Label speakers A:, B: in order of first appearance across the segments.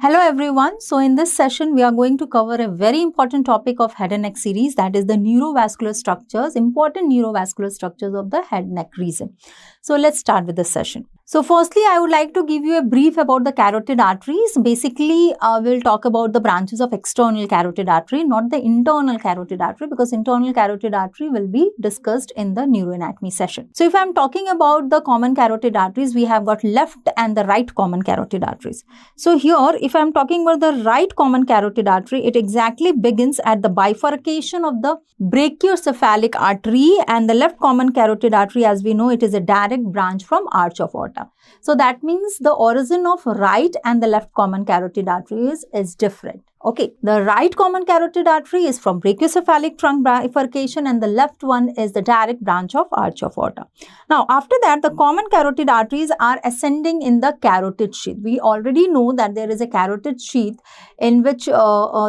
A: Hello everyone. So in this session, we are going to cover a very important topic of head and neck series, that is the neurovascular structures, important neurovascular structures of the head neck region. So let's start with the session. So firstly, I would like to give you a brief about the carotid arteries. Basically, we'll talk about the branches of external carotid artery, not the internal carotid artery, because internal carotid artery will be discussed in the neuroanatomy session. So if I'm talking about the common carotid arteries, we have got left and the right common carotid arteries. So here, if I'm talking about the right common carotid artery, it exactly begins at the bifurcation of the brachiocephalic artery, and the left common carotid artery, as we know, it is a direct branch from arch of aorta. So that means the origin of right and the left common carotid arteries is different. Okay, the right common carotid artery is from brachiocephalic trunk bifurcation and the left one is the direct branch of arch of aorta. Now, after that, the common carotid arteries are ascending in the carotid sheath. We already know that there is a carotid sheath in which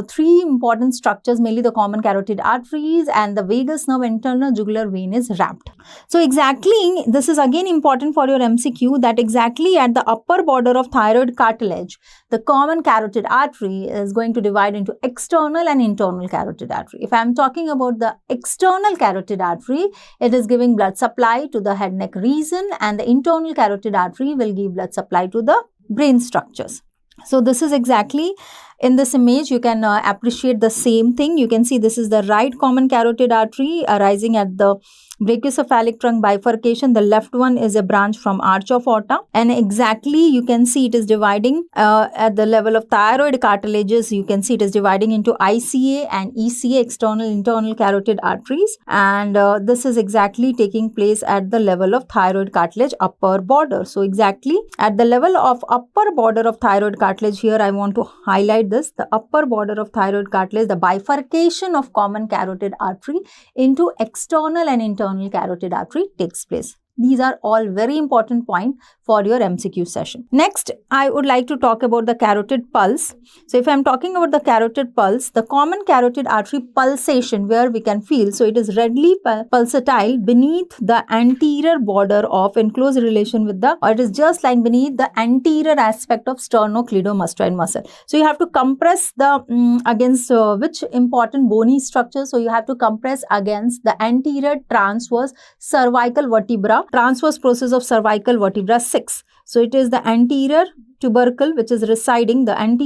A: three important structures, mainly the common carotid arteries and the vagus nerve internal jugular vein is wrapped. So exactly, this is again important for your MCQ, that exactly at the upper border of thyroid cartilage, the common carotid artery is going to divide into external and internal carotid artery. If I am talking about the external carotid artery, it is giving blood supply to the head neck region, and the internal carotid artery will give blood supply to the brain structures. So this is exactly in this image, you can appreciate the same thing. You can see this is the right common carotid artery arising at the brachiocephalic trunk bifurcation. The left one is a branch from arch of aorta, and exactly you can see it is dividing at the level of thyroid cartilages. You can see it is dividing into ICA and ECA, external internal carotid arteries, and this is exactly taking place at the level of thyroid cartilage upper border. So exactly at the level of upper border of thyroid cartilage, here I want to highlight this, the upper border of thyroid cartilage, the bifurcation of common carotid artery into external and internal carotid artery takes place. These are all very important points for your MCQ session. Next, I would like to talk about the carotid pulse. So if I am talking about the carotid pulse, the common carotid artery pulsation where we can feel, so it is readily pulsatile beneath the anterior border of in close relation with the, or it is just like beneath the anterior aspect of sternocleidomastoid muscle. So you have to compress the against which important bony structure? So you have to compress against the anterior transverse cervical vertebra, transverse process of cervical vertebra 6. So it is the anterior tubercle which is residing, and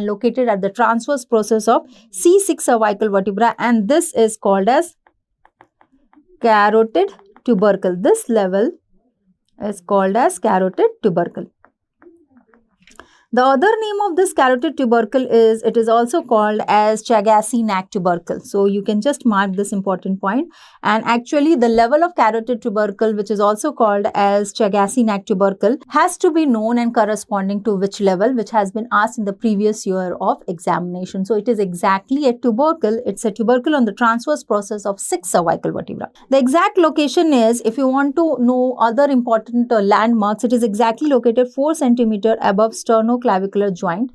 A: located at the transverse process of C6 cervical vertebra, and this is called as carotid tubercle. This level is called as carotid tubercle. The other name of this carotid tubercle is, it is also called as Chagassi-Nack tubercle. So you can just mark this important point. And actually the level of carotid tubercle, which is also called as Chagassi-Nack tubercle, has to be known and corresponding to which level, which has been asked in the previous year of examination. So it is exactly a tubercle. It's a tubercle on the transverse process of 6 cervical vertebra. The exact location is, if you want to know other important landmarks, it is exactly located 4 cm above sternoclavicular joint,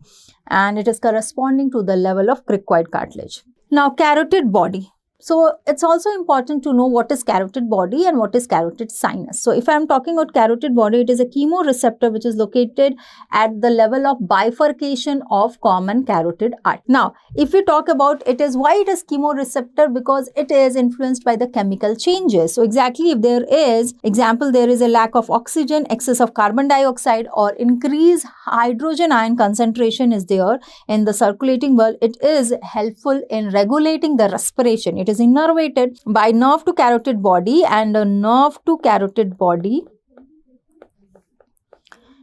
A: and it is corresponding to the level of cricoid cartilage. Now, carotid body. So it's also important to know what is carotid body and what is carotid sinus. So if I am talking about carotid body, it is a chemoreceptor which is located at the level of bifurcation of common carotid artery. Now, if we talk about it is why it is chemoreceptor, because it is influenced by the chemical changes. So exactly if there is, example, there is a lack of oxygen, excess of carbon dioxide, or increased hydrogen ion concentration is there in the circulating world, it is helpful in regulating the respiration. It is innervated by nerve to carotid body, and a nerve to carotid body,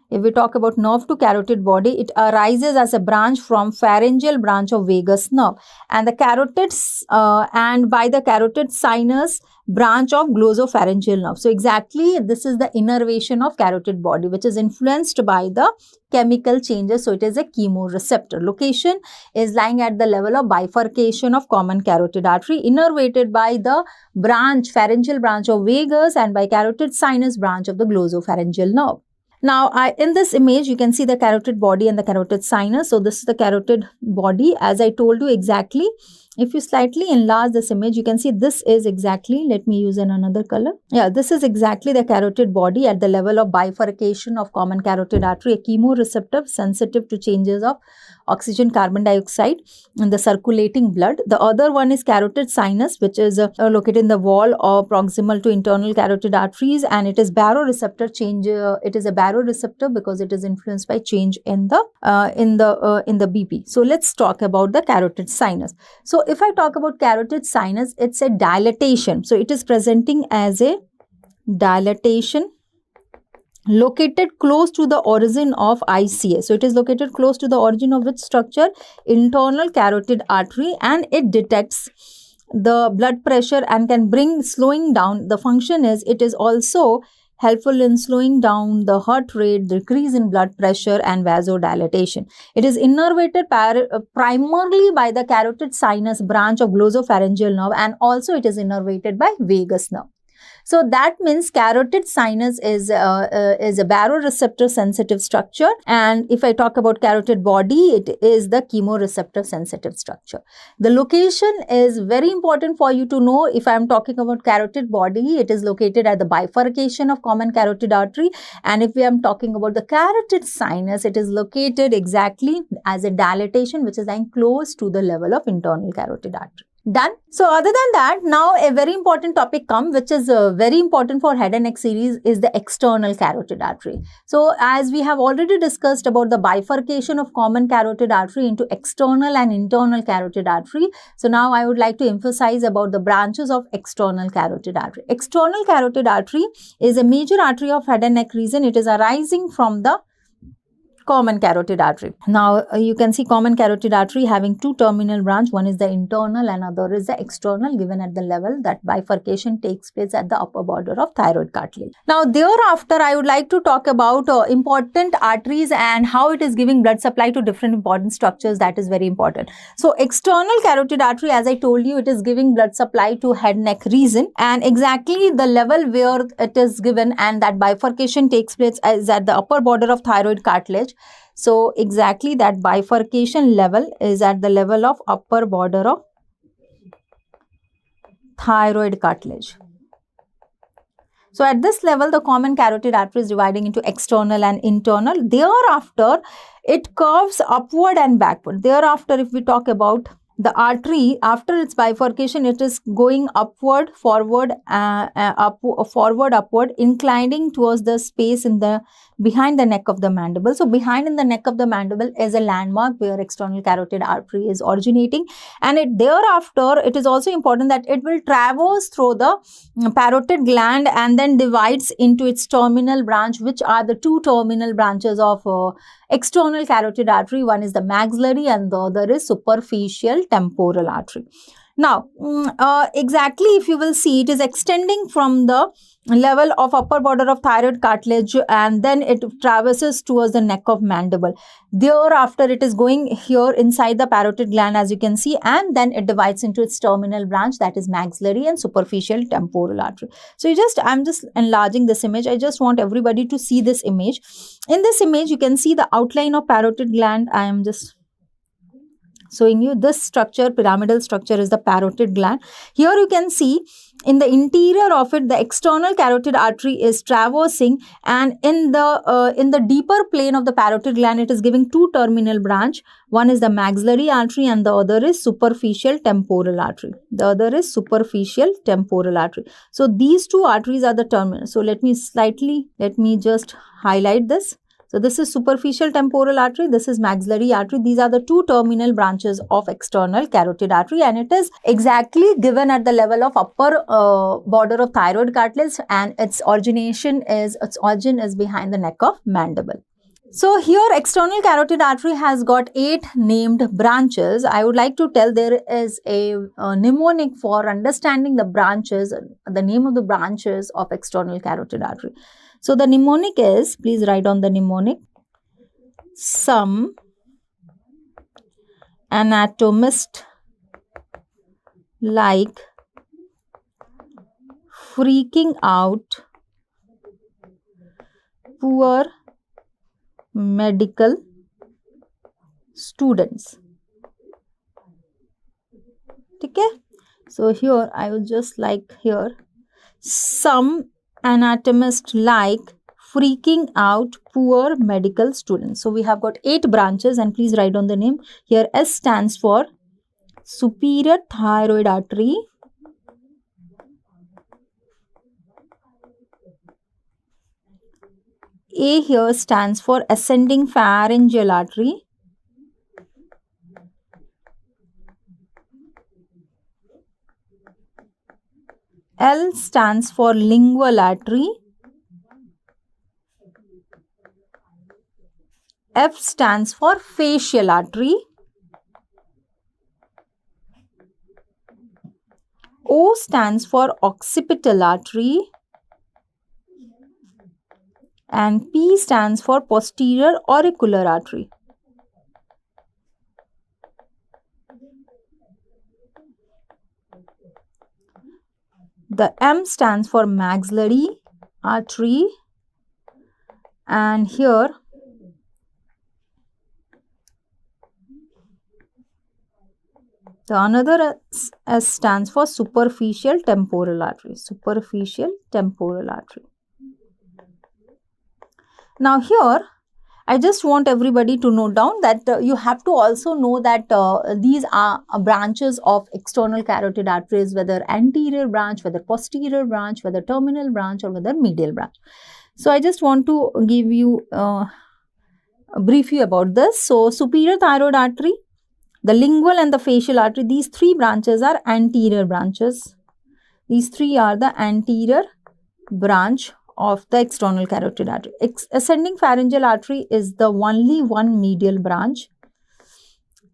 A: if we talk about nerve to carotid body, it arises as a branch from pharyngeal branch of vagus nerve, and the carotids and by the carotid sinus branch of glossopharyngeal nerve. So exactly this is the innervation of carotid body, which is influenced by the chemical changes. So it is a chemoreceptor. Location is lying at the level of bifurcation of common carotid artery, innervated by the branch, pharyngeal branch of vagus, and by carotid sinus branch of the glossopharyngeal nerve. Now, in this image, you can see the carotid body and the carotid sinus. So this is the carotid body. As I told you exactly, if you slightly enlarge this image, you can see this is exactly, let me use another color. Yeah, this is exactly the carotid body at the level of bifurcation of common carotid artery, a chemoreceptor sensitive to changes of oxygen, carbon dioxide in the circulating blood. The other one is carotid sinus, which is located in the wall or proximal to internal carotid arteries, and it is baroreceptor change. It is a baroreceptor because it is influenced by change in the BP. So let's talk about the carotid sinus. So if I talk about carotid sinus, it's a dilatation. So it is presenting as a dilatation located close to the origin of ICA. So it is located close to the origin of which structure? Internal carotid artery, and it detects the blood pressure and can bring slowing down. The function is it is also helpful in slowing down the heart rate, decrease in blood pressure, and vasodilatation. It is innervated primarily by the carotid sinus branch of glossopharyngeal nerve, and also it is innervated by vagus nerve. So that means carotid sinus is a baroreceptor sensitive structure, and if I talk about carotid body, it is the chemoreceptor sensitive structure. The location is very important for you to know. If I am talking about carotid body, it is located at the bifurcation of common carotid artery, and if we are talking about the carotid sinus, it is located exactly as a dilatation which is lying close to the level of internal carotid artery. Done. So other than that, now a very important topic comes, which is very important for head and neck series, is the external carotid artery. So as we have already discussed about the bifurcation of common carotid artery into external and internal carotid artery. So now I would like to emphasize about the branches of external carotid artery. External carotid artery is a major artery of head and neck region. It is arising from the common carotid artery. Now you can see common carotid artery having two terminal branch. One is the internal and other is the external, given at the level that bifurcation takes place at the upper border of thyroid cartilage. Now thereafter I would like to talk about important arteries and how it is giving blood supply to different important structures. That is very important. So external carotid artery, as I told you, it is giving blood supply to head neck region, and exactly the level where it is given and that bifurcation takes place is at the upper border of thyroid cartilage. So exactly that bifurcation level is at the level of upper border of thyroid cartilage. So at this level, the common carotid artery is dividing into external and internal. Thereafter, it curves upward and backward. Thereafter, if we talk about the artery, after its bifurcation, it is going upward, forward, upward, inclining towards the space in the behind the neck of the mandible. So behind in the neck of the mandible is a landmark where external carotid artery is originating, and thereafter it is also important that it will traverse through the parotid gland and then divides into its terminal branch, which are the two terminal branches of external carotid artery. One is the maxillary and the other is superficial temporal artery. Now, exactly if you will see, it is extending from the level of upper border of thyroid cartilage and then it traverses towards the neck of mandible. Thereafter, it is going here inside the parotid gland, as you can see, and then it divides into its terminal branch, that is maxillary and superficial temporal artery. So I'm just enlarging this image. I just want everybody to see this image. In this image, you can see the outline of parotid gland. I am just showing you this structure, pyramidal structure is the parotid gland. Here you can see in the interior of it, the external carotid artery is traversing, and in the deeper plane of the parotid gland, it is giving two terminal branch. One is the maxillary artery and the other is superficial temporal artery. So these two arteries are the terminal. So let me just highlight this. So this is superficial temporal artery, this is maxillary artery. These are the two terminal branches of external carotid artery, and it is exactly given at the level of upper border of thyroid cartilage, and its origin is behind the neck of mandible. So here external carotid artery has got 8 named branches. I would like to tell there is a mnemonic for understanding the branches, the name of the branches of external carotid artery. So the mnemonic is, please write on the mnemonic: some anatomist like freaking out poor medical students. Okay. So here I will just like here some anatomists like freaking out poor medical students. So we have got 8 branches and please write down the name. Here S stands for superior thyroid artery. A here stands for ascending pharyngeal artery. L stands for lingual artery. F stands for facial artery. O stands for occipital artery. And P stands for posterior auricular artery. The M stands for maxillary artery, and here the another S stands for superficial temporal artery. Superficial temporal artery. Now here I just want everybody to note down that you have to also know that these are branches of external carotid arteries, whether anterior branch, whether posterior branch, whether terminal branch or whether medial branch. So I just want to give you brief you about this. So superior thyroid artery, the lingual and the facial artery, these 3 branches are anterior branches. These 3 are the anterior branch of the external carotid artery. Ascending pharyngeal artery is the only one medial branch.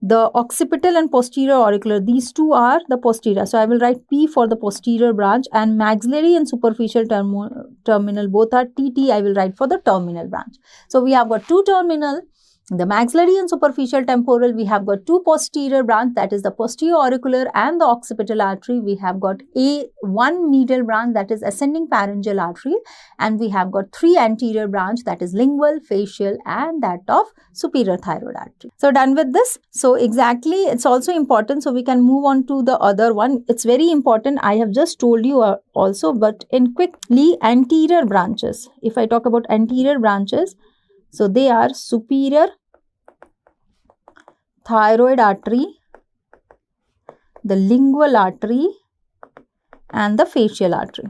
A: The occipital and posterior auricular, these 2 are the posterior. So I will write P for the posterior branch, and maxillary and superficial terminal both are TT. I will write for the terminal branch. So we have got 2 terminal, the maxillary and superficial temporal. We have got 2 posterior branch, that is the posterior auricular and the occipital artery. We have got one medial branch, that is ascending pharyngeal artery, and we have got 3 anterior branch, that is lingual, facial and that of superior thyroid artery. So done with this. So exactly, it's also important, so we can move on to the other one. It's very important, I have just told you also, but in quickly, anterior branches. If I talk about anterior branches, so they are superior thyroid artery, the lingual artery and the facial artery.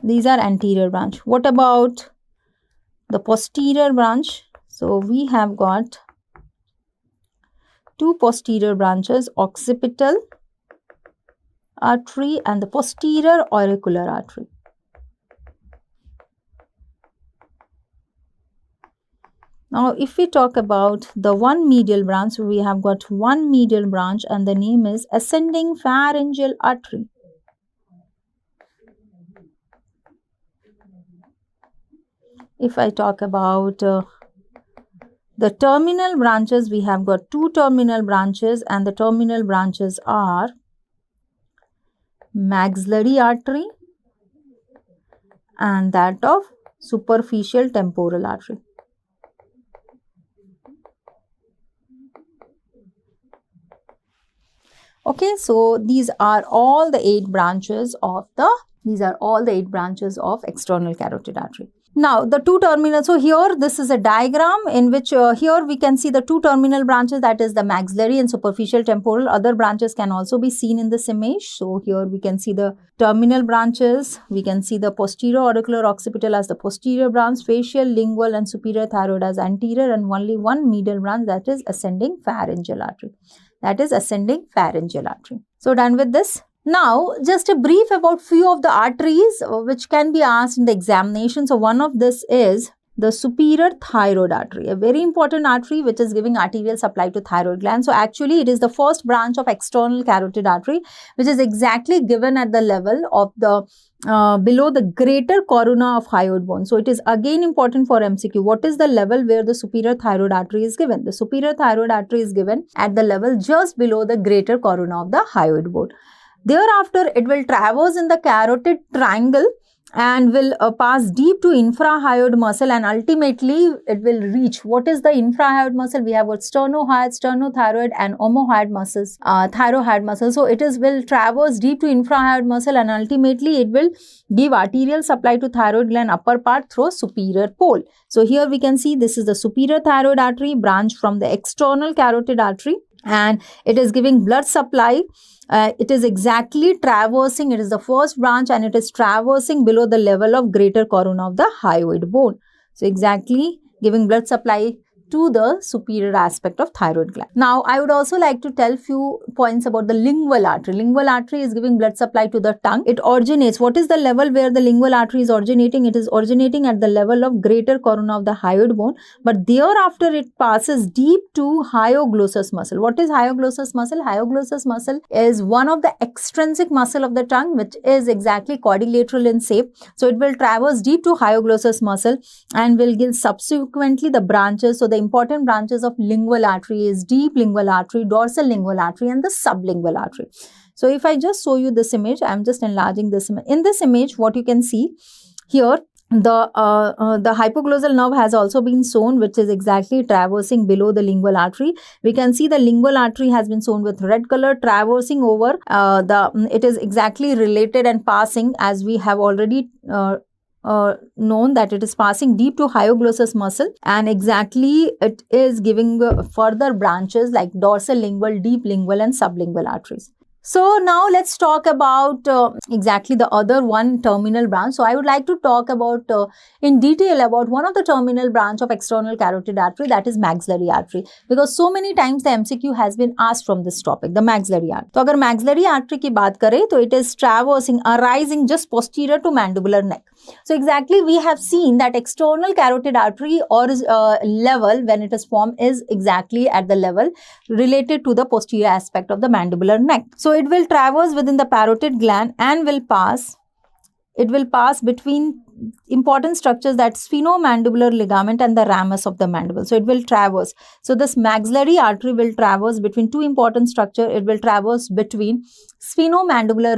A: These are anterior branch. What about the posterior branch? So we have got 2 posterior branches, occipital artery and the posterior auricular artery. Now, if we talk about the one medial branch, we have got one medial branch and the name is ascending pharyngeal artery. If I talk about the terminal branches, we have got 2 terminal branches and the terminal branches are maxillary artery and that of superficial temporal artery. Okay, so these are all the 8 branches of external carotid artery. Now, the 2 terminal, so here this is a diagram in which here we can see the 2 terminal branches, that is the maxillary and superficial temporal. Other branches can also be seen in this image. So here we can see the terminal branches, we can see the posterior auricular occipital as the posterior branch, facial, lingual and superior thyroid as anterior, and only one medial branch, that is ascending pharyngeal artery. So done with this. Now, just a brief about few of the arteries which can be asked in the examination. So, one of this is the superior thyroid artery, a very important artery which is giving arterial supply to thyroid gland. So, actually it is the first branch of external carotid artery which is exactly given at the level of the below the greater corona of hyoid bone. So, it is again important for MCQ. What is the level where the superior thyroid artery is given? The superior thyroid artery is given at the level just below the greater corona of the hyoid bone. Thereafter, it will traverse in the carotid triangle and will pass deep to infrahyoid muscle, and ultimately it will reach, what is the infrahyoid muscle? We have got sternohyoid, sternothyroid and omohyoid muscles, thyrohyoid muscle. So it will traverse deep to infrahyoid muscle, and ultimately it will give arterial supply to thyroid gland upper part through superior pole. So here we can see this is the superior thyroid artery branch from the external carotid artery, and it is giving blood supply. It is exactly traversing, it is the first branch, and it is traversing below the level of greater corona of the hyoid bone. So exactly giving blood supply to the superior aspect of thyroid gland. Now, I would also like to tell few points about the lingual artery. Lingual artery is giving blood supply to the tongue. It originates. What is the level where the lingual artery is originating? It is originating at the level of greater corona of the hyoid bone, but thereafter it passes deep to hyoglossus muscle. What is hyoglossus muscle? Hyoglossus muscle is one of the extrinsic muscle of the tongue, which is exactly quadrilateral in shape. So it will traverse deep to hyoglossus muscle and will give subsequently the branches. So the important branches of lingual artery is deep lingual artery, dorsal lingual artery and the sublingual artery. So if I just show you this image, I am just enlarging this image. In this image, what you can see here, the hypoglossal nerve has also been shown, which is exactly traversing below the lingual artery. We can see the lingual artery has been shown with red color, traversing over it is exactly related and passing, as we have already known, that it is passing deep to hyoglossus muscle, and exactly it is giving further branches like dorsal lingual, deep lingual and sublingual arteries. So now let's talk about exactly the other one terminal branch. So I would like to talk about in detail about one of the terminal branch of external carotid artery, that is maxillary artery, because so many times the MCQ has been asked from this topic, the maxillary artery. So agar maxillary artery ki baat kare, to it is traversing, arising just posterior to mandibular neck. So exactly we have seen that external carotid artery or level when it is formed is exactly at the level related to the posterior aspect of the mandibular neck. So it will traverse within the parotid gland and will pass between important structures, that sphenomandibular ligament and the ramus of the mandible. So it will traverse. So this maxillary artery will traverse between two important structures. It will traverse between sphenomandibular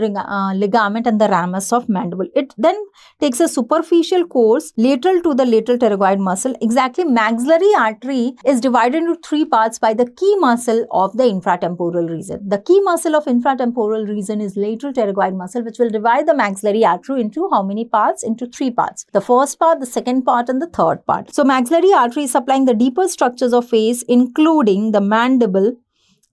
A: ligament and the ramus of mandible. It then takes a superficial course lateral to the lateral pterygoid muscle. Exactly, maxillary artery is divided into three parts by the key muscle of the infratemporal region. The key muscle of infratemporal region is lateral pterygoid muscle, which will divide the maxillary artery into how many parts? Into three parts. The first part, the second part and the third part. So maxillary artery is supplying the deeper structures of face, including the mandible,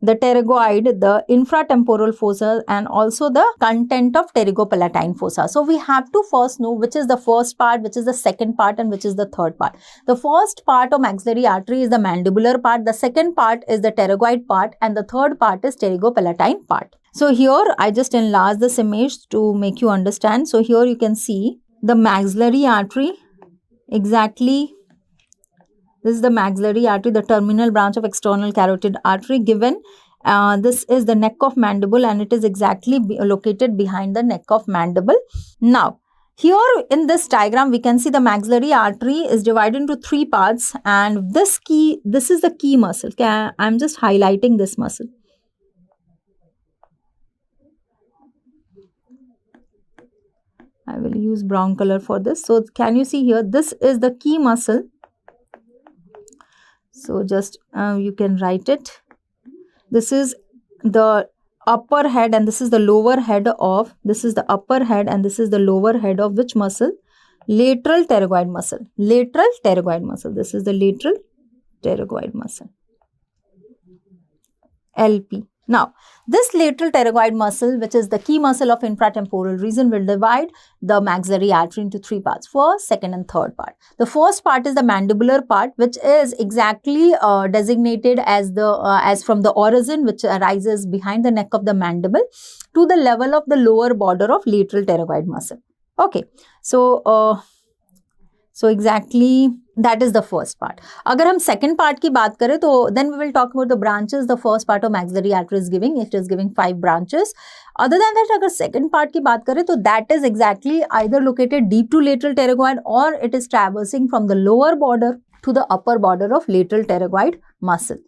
A: the pterygoid, the infratemporal fossa and also the content of pterygopalatine fossa. So we have to first know which is the first part, which is the second part and which is the third part. The first part of maxillary artery is the mandibular part, the second part is the pterygoid part and the third part is pterygopalatine part. So here I just enlarge this image to make you understand. So here you can see the maxillary artery, exactly this is the maxillary artery, the terminal branch of external carotid artery given. This is the neck of mandible and it is exactly located behind the neck of mandible. Now, here in this diagram, we can see the maxillary artery is divided into three parts and this is the key muscle. Okay, I'm just highlighting this muscle. I will use brown color for this. So, can you see here, this is the key muscle. So, just you can write it. This is the upper head and this is the lower head of, this is the upper head and this is the lower head of which muscle? Lateral pterygoid muscle. Lateral pterygoid muscle. This is the lateral pterygoid muscle. LP. Now, this lateral pterygoid muscle, which is the key muscle of infratemporal region, will divide the maxillary artery into three parts, first, second and third part. The first part is the mandibular part, which is exactly designated as from the origin, which arises behind the neck of the mandible to the level of the lower border of lateral pterygoid muscle. Okay, so exactly that is the first part. Agar hum second part ki baat kare, to then we will talk about the branches. The first part of maxillary artery is giving, it is giving 5 branches. Other than that, agar second part ki baat kare, to that is exactly either located deep to lateral pterygoid or it is traversing from the lower border to the upper border of lateral pterygoid muscle.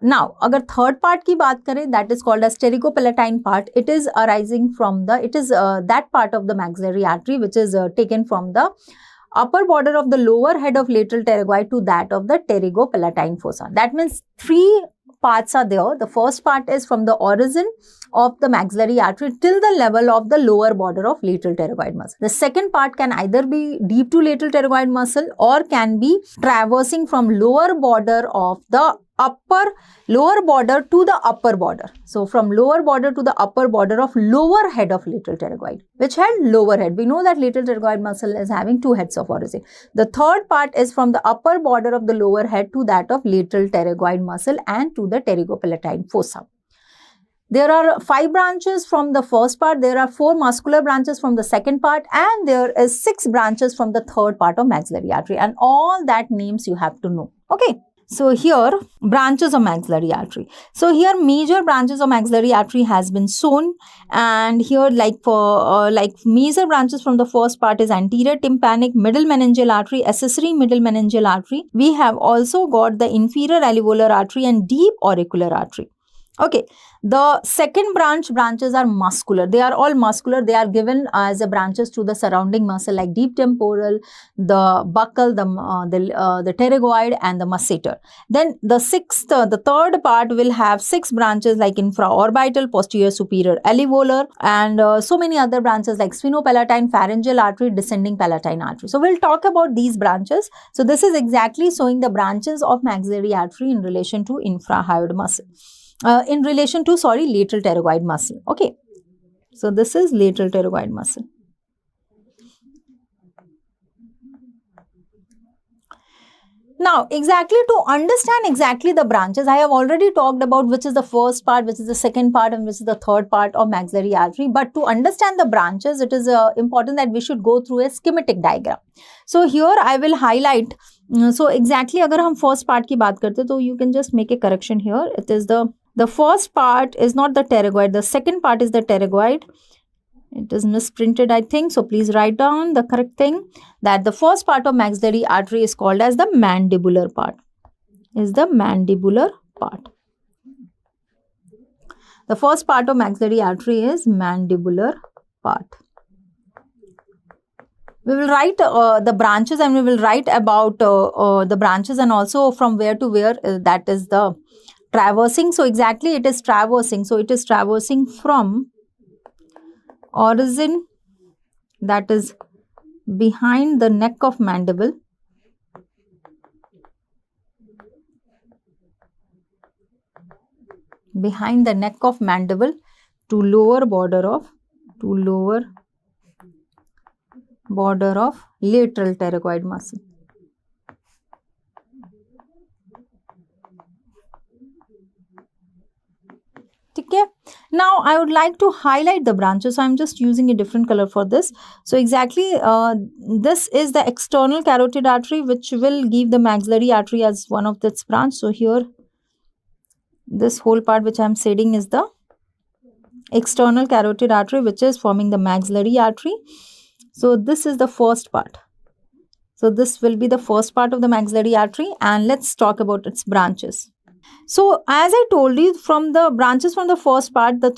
A: Now, अगर third part की बात करें, that is called as pterygopalatine part. It is arising from that part of the maxillary artery which is taken from the upper border of the lower head of lateral pterygoid to that of the pterygopalatine fossa. That means three parts are there. The first part is from the origin of the maxillary artery till the level of the lower border of lateral pterygoid muscle. The second part can either be deep to lateral pterygoid muscle or can be traversing from lower border of the lower border to the upper border. So from lower border to the upper border of lower head of lateral pterygoid. Which head? Lower head. We know that lateral pterygoid muscle is having two heads of origin. The third part is from the upper border of the lower head to that of lateral pterygoid muscle and to the pterygopalatine fossa. There are 5 branches from the first part, there are 4 muscular branches from the second part, and there is 6 branches from the third part of maxillary artery, and all that names you have to know. Okay. So here branches of maxillary artery. So here major branches of maxillary artery has been shown, and here like major branches from the first part is anterior tympanic, middle meningeal artery, accessory middle meningeal artery. We have also got the inferior alveolar artery and deep auricular artery. Okay, the second branches are muscular. They are all muscular. They are given as a branches to the surrounding muscle like deep temporal, the buccal, the pterygoid and the masseter. Then the third part will have 6 branches like infraorbital, posterior superior alveolar, and so many other branches like sphenopalatine, pharyngeal artery, descending palatine artery. So we'll talk about these branches. So this is exactly showing the branches of maxillary artery in relation to infrahyoid muscle. Lateral pterygoid muscle. Okay. So this is lateral pterygoid muscle. Now, exactly to understand exactly the branches, I have already talked about which is the first part, which is the second part, and which is the third part of maxillary artery. But to understand the branches, it is important that we should go through a schematic diagram. So here I will highlight. So exactly, agar hum first part ki baat karte, so you can just make a correction here. It is the first part is not the pterygoid. The second part is the pterygoid. It is misprinted, I think. So please write down the correct thing, that the first part of maxillary artery is called as the mandibular part. The first part of maxillary artery is mandibular part. We will write the branches, and we will write about the branches and also from where to where that is the traversing. So exactly it is traversing. So it is traversing from origin, that is behind the neck of mandible, to lower border of lateral pterygoid muscle. Okay. Now I would like to highlight the branches. So I am just using a different color for this. So exactly this is the external carotid artery, which will give the maxillary artery as one of its branch. So here this whole part which I am shading is the external carotid artery, which is forming the maxillary artery. So this is the first part. So this will be the first part of the maxillary artery, and let's talk about its branches. So as I told you, from the branches from the first part, the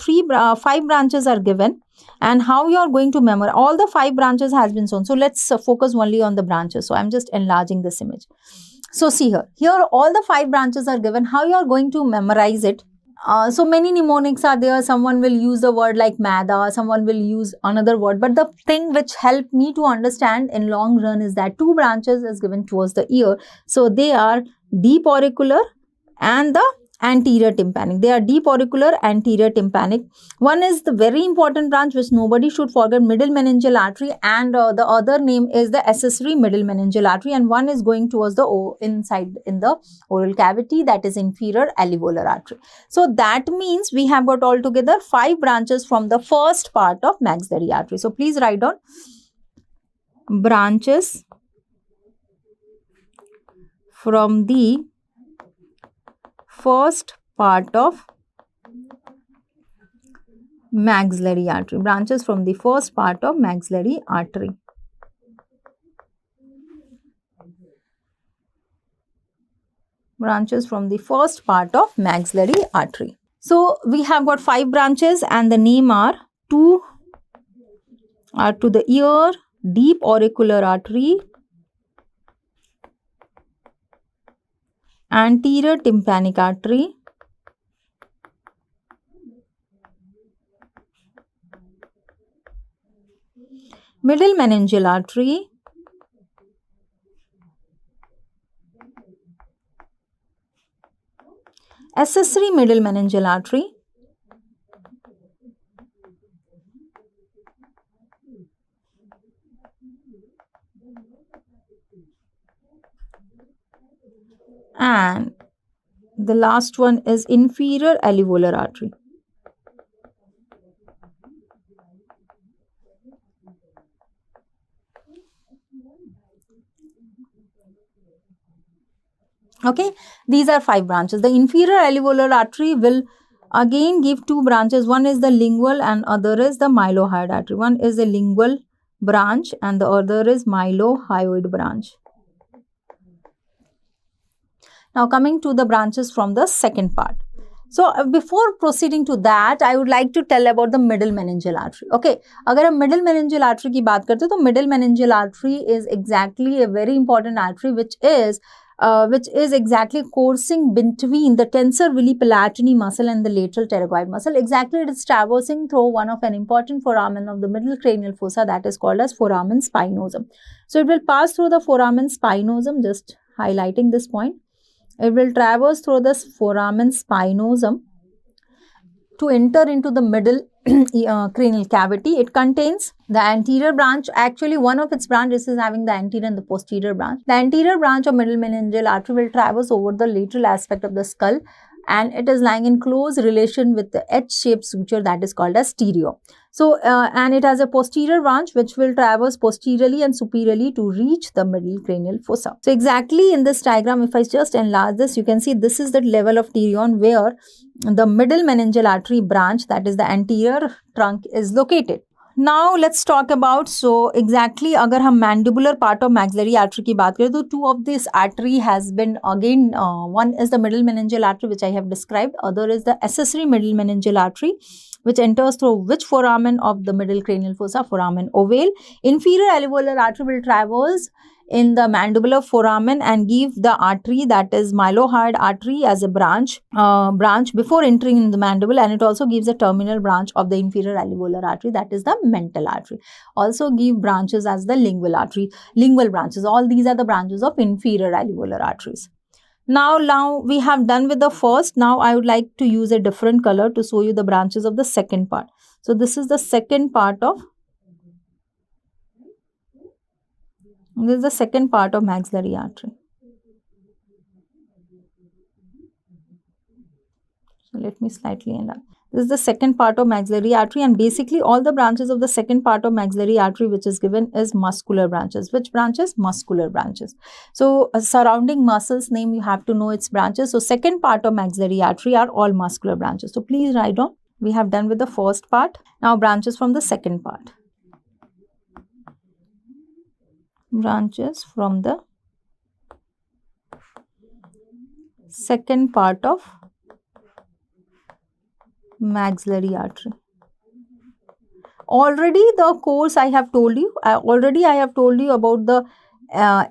A: 5 branches are given, and how you are going to memorize all the 5 branches has been shown. So let's focus only on the branches. So I'm just enlarging this image. So see here all the 5 branches are given. How you are going to memorize it? So many mnemonics are there. Someone will use the word like MADA, someone will use another word. But the thing which helped me to understand in long run is that 2 branches is given towards the ear. So they are deep auricular and the anterior tympanic. They are deep auricular, anterior tympanic. One is the very important branch which nobody should forget, middle meningeal artery, and the other name is the accessory middle meningeal artery, and one is going towards the inside in the oral cavity, that is inferior alveolar artery. So that means we have got altogether 5 branches from the first part of maxillary artery. So please write down branches from the first part of maxillary artery. Branches from the first part of maxillary artery. branches from the first part of maxillary artery. So we have got 5 branches and the name are 2 are to the ear, deep auricular artery, anterior tympanic artery, middle meningeal artery, accessory middle meningeal artery, and the last one is inferior alveolar artery. Okay, these are 5 branches. The inferior alveolar artery will again give 2 branches. One is the lingual and other is the mylohyoid artery. One is the lingual branch and the other is mylohyoid branch. Now coming to the branches from the second part. So before proceeding to that, I would like to tell about the middle meningeal artery. Okay, अगर हम middle meningeal artery की बात करते हैं तो middle meningeal artery is exactly a very important artery which is exactly coursing between the tensor villi palatini muscle and the lateral pterygoid muscle. Exactly, it is traversing through one of an important foramen of the middle cranial fossa that is called as foramen spinosum. So it will pass through the foramen spinosum, just highlighting this point. It will traverse through this foramen spinosum to enter into the middle cranial cavity. It contains the anterior branch. Actually, one of its branches is having the anterior and the posterior branch. The anterior branch of middle meningeal artery will traverse over the lateral aspect of the skull and it is lying in close relation with the H-shaped suture that is called as stereo. So, and it has a posterior branch which will traverse posteriorly and superiorly to reach the middle cranial fossa. So, exactly in this diagram, if I just enlarge this, you can see this is the level of pterion where the middle meningeal artery branch, that is the anterior trunk, is located. Now let's talk about, so exactly अगर हम mandibular part of maxillary artery की बात करें तो 2 of this artery has been again, one is the middle meningeal artery which I have described, other is the accessory middle meningeal artery which enters through which foramen of the middle cranial fossa? Foramen ovale. Inferior alveolar artery will traverse in the mandibular foramen and give the artery, that is mylohyoid artery, as a branch before entering in the mandible, and it also gives a terminal branch of the inferior alveolar artery, that is the mental artery. Also give branches as the lingual artery, lingual branches. All these are the branches of inferior alveolar arteries. Now we have done with the first. Now I would like to use a different color to show you the branches of the second part. So this is the second part of maxillary artery. So let me slightly enlarge. This is the second part of maxillary artery, and basically all the branches of the second part of maxillary artery which is given is muscular branches. Which branches? Muscular branches. So surrounding muscles name, you have to know its branches. So second part of maxillary artery are all muscular branches. So please write down. We have done with the first part. Now branches from the second part. Branches from the second part of maxillary artery. Already the course I have told you, I have told you about the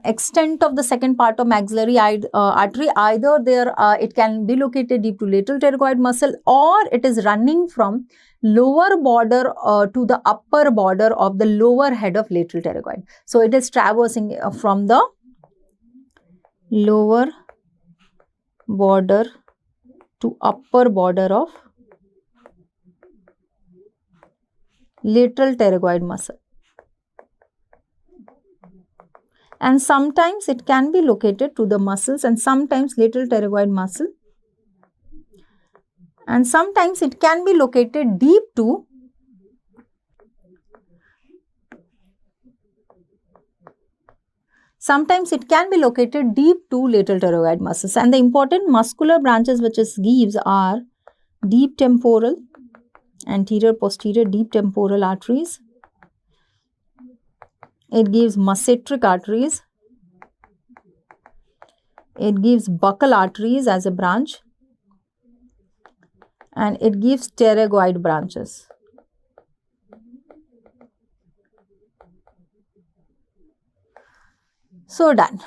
A: extent of the second part of maxillary artery. Either there it can be located deep to lateral pterygoid muscle, or it is running from lower border to the upper border of the lower head of lateral pterygoid. So it is traversing from the lower border to upper border of lateral pterygoid muscle, and sometimes it can be located to the muscles, and sometimes lateral pterygoid muscle, and sometimes it can be located deep to lateral pterygoid muscles. And the important muscular branches which it gives are deep temporal, anterior posterior deep temporal arteries. It gives masseteric arteries. it gives buccal arteries as a branch, and it gives pterygoid branches. So done.